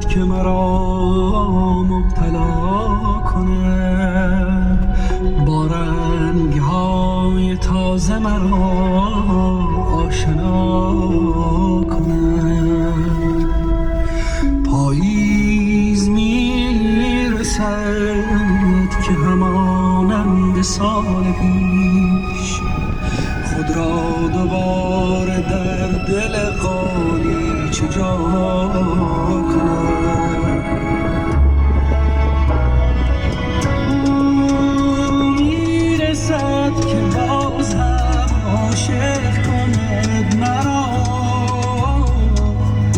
که مرا مبتلا کنه، با رنگ‌های تازه مرا آشنا کنه. پاییز میرسد که همانند سال پیش خود را دوباره در دل قالیچه جا کنم. میرسد که باز هم عاشق کند مرا،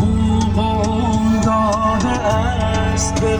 او قول داده است به